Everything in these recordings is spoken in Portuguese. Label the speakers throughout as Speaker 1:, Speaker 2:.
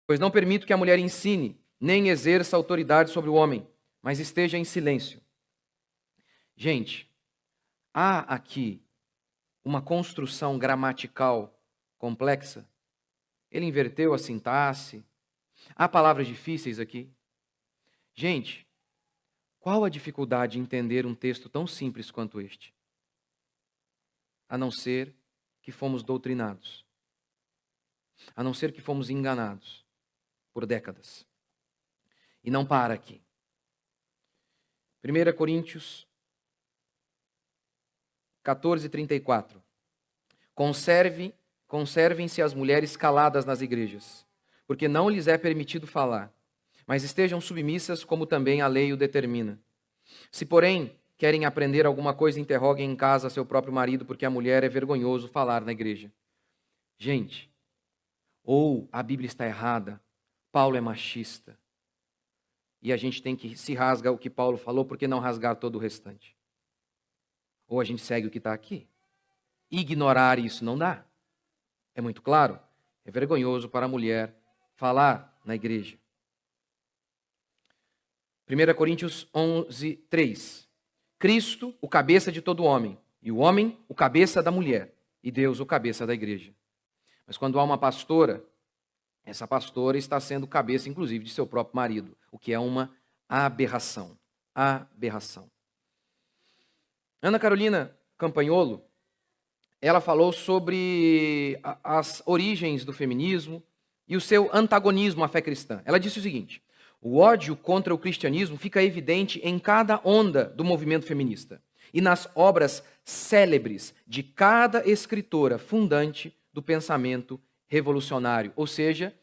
Speaker 1: Pois não permito que a mulher ensine, nem exerça autoridade sobre o homem, mas esteja em silêncio. Gente, há aqui uma construção gramatical complexa. Ele inverteu a sintaxe. Há palavras difíceis aqui. Gente, qual a dificuldade de entender um texto tão simples quanto este? A não ser que fomos doutrinados. A não ser que fomos enganados por décadas. E não para aqui. 1 Coríntios 14:34. Conservem-se as mulheres caladas nas igrejas, porque não lhes é permitido falar, mas estejam submissas como também a lei o determina. Se, porém, querem aprender alguma coisa, interroguem em casa seu próprio marido, porque a mulher é vergonhoso falar na igreja. Gente, ou a Bíblia está errada, Paulo é machista, e a gente tem que se rasgar o que Paulo falou, por que não rasgar todo o restante? Ou a gente segue o que está aqui. Ignorar isso não dá. É muito claro. É vergonhoso para a mulher falar na igreja. 1 Coríntios 11:3. Cristo, o cabeça de todo homem, e o homem, o cabeça da mulher, e Deus, o cabeça da igreja. Mas quando há uma pastora, essa pastora está sendo cabeça, inclusive, de seu próprio marido, o que é uma aberração. Aberração. Ana Carolina Campagnolo, ela falou sobre as origens do feminismo e o seu antagonismo à fé cristã. Ela disse o seguinte: o ódio contra o cristianismo fica evidente em cada onda do movimento feminista e nas obras célebres de cada escritora fundante do pensamento revolucionário, ou seja,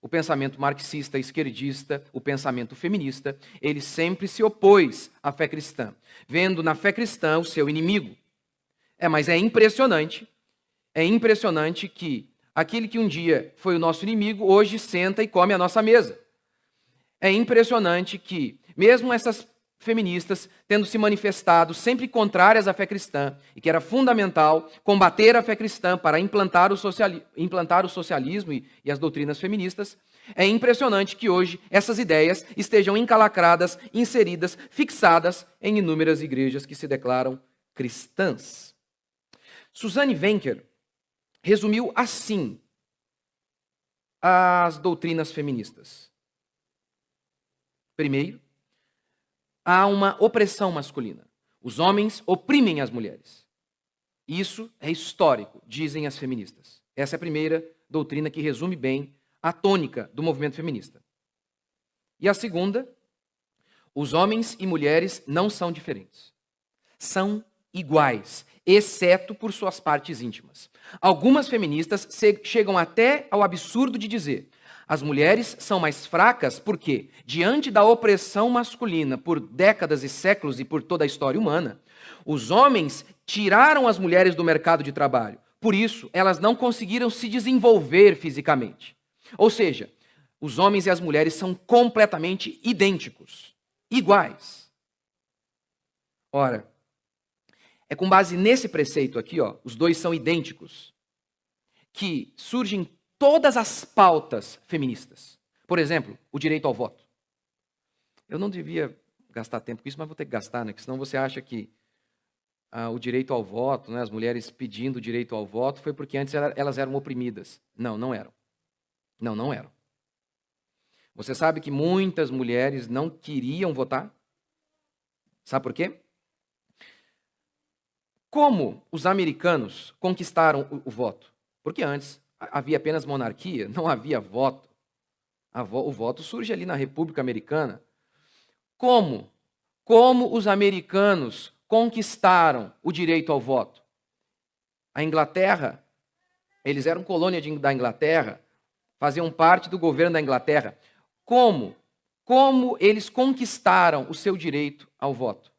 Speaker 1: o pensamento marxista, esquerdista, o pensamento feminista, ele sempre se opôs à fé cristã, vendo na fé cristã o seu inimigo. Mas é impressionante que aquele que um dia foi o nosso inimigo, hoje senta e come a nossa mesa. É impressionante que, mesmo essas feministas tendo se manifestado sempre contrárias à fé cristã, e que era fundamental combater a fé cristã para implantar o socialismo e as doutrinas feministas, é impressionante que hoje essas ideias estejam encalacradas, inseridas, fixadas em inúmeras igrejas que se declaram cristãs. Suzanne Wencker resumiu assim as doutrinas feministas. Primeiro, há uma opressão masculina. Os homens oprimem as mulheres. Isso é histórico, dizem as feministas. Essa é a primeira doutrina que resume bem a tônica do movimento feminista. E a segunda, os homens e mulheres não são diferentes. São iguais, exceto por suas partes íntimas. Algumas feministas chegam até ao absurdo de dizer: as mulheres são mais fracas porque, diante da opressão masculina por décadas e séculos e por toda a história humana, os homens tiraram as mulheres do mercado de trabalho. Por isso, elas não conseguiram se desenvolver fisicamente. Ou seja, os homens e as mulheres são completamente idênticos, iguais. Ora, é com base nesse preceito aqui, os dois são idênticos, que surgem todas as pautas feministas. Por exemplo, o direito ao voto. Eu não devia gastar tempo com isso, mas vou ter que gastar, né? Porque senão você acha que o direito ao voto, né, as mulheres pedindo o direito ao voto, foi porque antes elas eram oprimidas. Não, não eram. Não eram. Você sabe que muitas mulheres não queriam votar? Sabe por quê? Como os americanos conquistaram o voto? Porque antes havia apenas monarquia, não havia voto. O voto surge ali na República Americana. Como os americanos conquistaram o direito ao voto? A Inglaterra, eles eram colônia da Inglaterra, faziam parte do governo da Inglaterra. Como eles conquistaram o seu direito ao voto?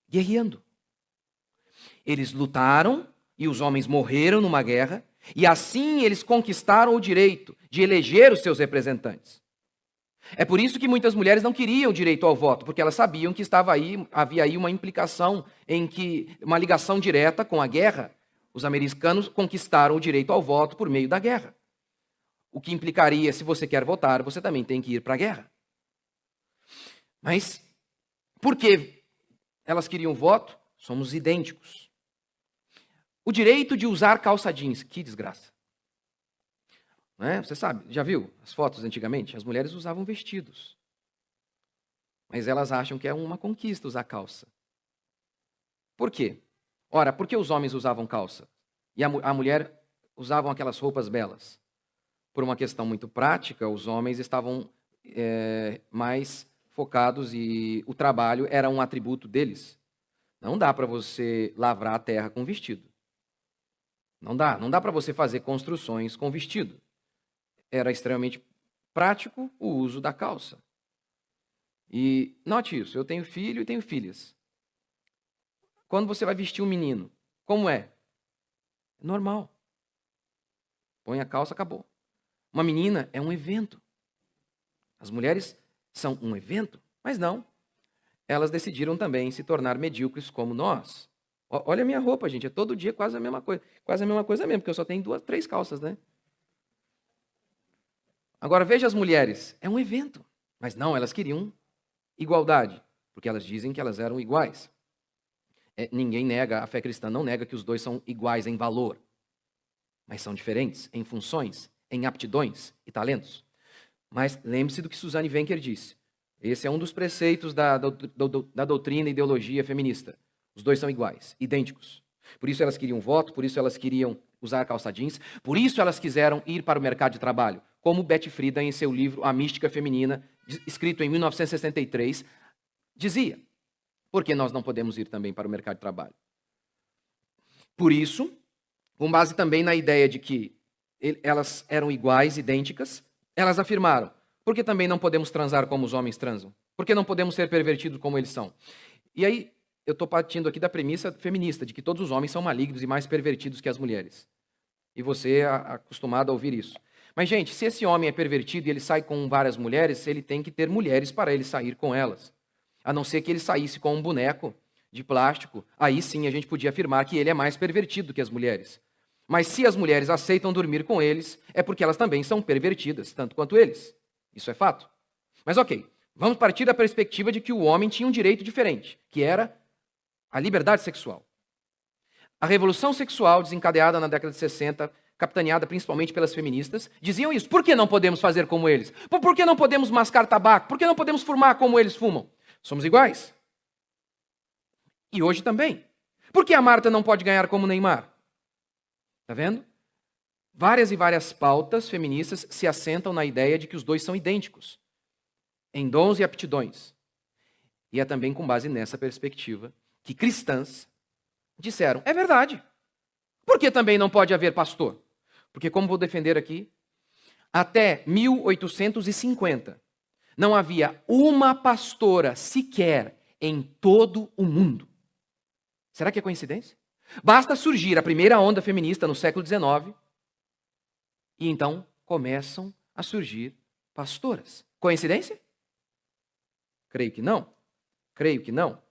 Speaker 1: Guerreando. Eles lutaram e os homens morreram numa guerra, e assim eles conquistaram o direito de eleger os seus representantes. É por isso que muitas mulheres não queriam o direito ao voto, porque elas sabiam que havia aí uma implicação em que, uma ligação direta com a guerra. Os americanos conquistaram o direito ao voto por meio da guerra. O que implicaria, se você quer votar, você também tem que ir para a guerra. Mas, por que elas queriam voto? Somos idênticos. O direito de usar calça jeans, que desgraça. Não é? Você sabe, já viu as fotos antigamente? As mulheres usavam vestidos. Mas elas acham que é uma conquista usar calça. Por quê? Ora, por que os homens usavam calça? E a mulher usavam aquelas roupas belas? Por uma questão muito prática, os homens estavam mais focados e o trabalho era um atributo deles. Não dá para você lavrar a terra com vestido. Não dá para você fazer construções com vestido. Era extremamente prático o uso da calça. E note isso, eu tenho filho e tenho filhas. Quando você vai vestir um menino, como é? Normal. Põe a calça, acabou. Uma menina é um evento. As mulheres são um evento, mas não. Elas decidiram também se tornar medíocres como nós. Olha a minha roupa, gente, é todo dia quase a mesma coisa. Quase a mesma coisa mesmo, porque eu só tenho 2, 3 calças, né? Agora veja as mulheres, é um evento. Mas não, elas queriam igualdade, porque elas dizem que elas eram iguais. Ninguém nega, a fé cristã não nega que os dois são iguais em valor, mas são diferentes em funções, em aptidões e talentos. Mas lembre-se do que Suzanne Venker disse. Esse é um dos preceitos da doutrina e ideologia feminista. Os dois são iguais, idênticos. Por isso elas queriam voto, por isso elas queriam usar calça jeans, por isso elas quiseram ir para o mercado de trabalho. Como Betty Friedan, em seu livro A Mística Feminina, escrito em 1963, dizia: por que nós não podemos ir também para o mercado de trabalho? Por isso, com base também na ideia de que elas eram iguais, idênticas, elas afirmaram: por que também não podemos transar como os homens transam? Por que não podemos ser pervertidos como eles são? E aí, eu estou partindo aqui da premissa feminista, de que todos os homens são malignos e mais pervertidos que as mulheres. E você é acostumado a ouvir isso. Mas, gente, se esse homem é pervertido e ele sai com várias mulheres, ele tem que ter mulheres para ele sair com elas. A não ser que ele saísse com um boneco de plástico, aí sim a gente podia afirmar que ele é mais pervertido que as mulheres. Mas se as mulheres aceitam dormir com eles, é porque elas também são pervertidas, tanto quanto eles. Isso é fato. Mas ok, vamos partir da perspectiva de que o homem tinha um direito diferente, que era a liberdade sexual. A revolução sexual, desencadeada na década de 60, capitaneada principalmente pelas feministas, diziam isso. Por que não podemos fazer como eles? Por que não podemos mascar tabaco? Por que não podemos fumar como eles fumam? Somos iguais. E hoje também. Por que a Marta não pode ganhar como Neymar? Está vendo? Várias e várias pautas feministas se assentam na ideia de que os dois são idênticos, em dons e aptidões. E é também com base nessa perspectiva que cristãs disseram: é verdade. Por que também não pode haver pastor? Porque, como vou defender aqui, até 1850 não havia uma pastora sequer em todo o mundo. Será que é coincidência? Basta surgir a primeira onda feminista no século XIX e então começam a surgir pastoras. Coincidência? Creio que não. Creio que não.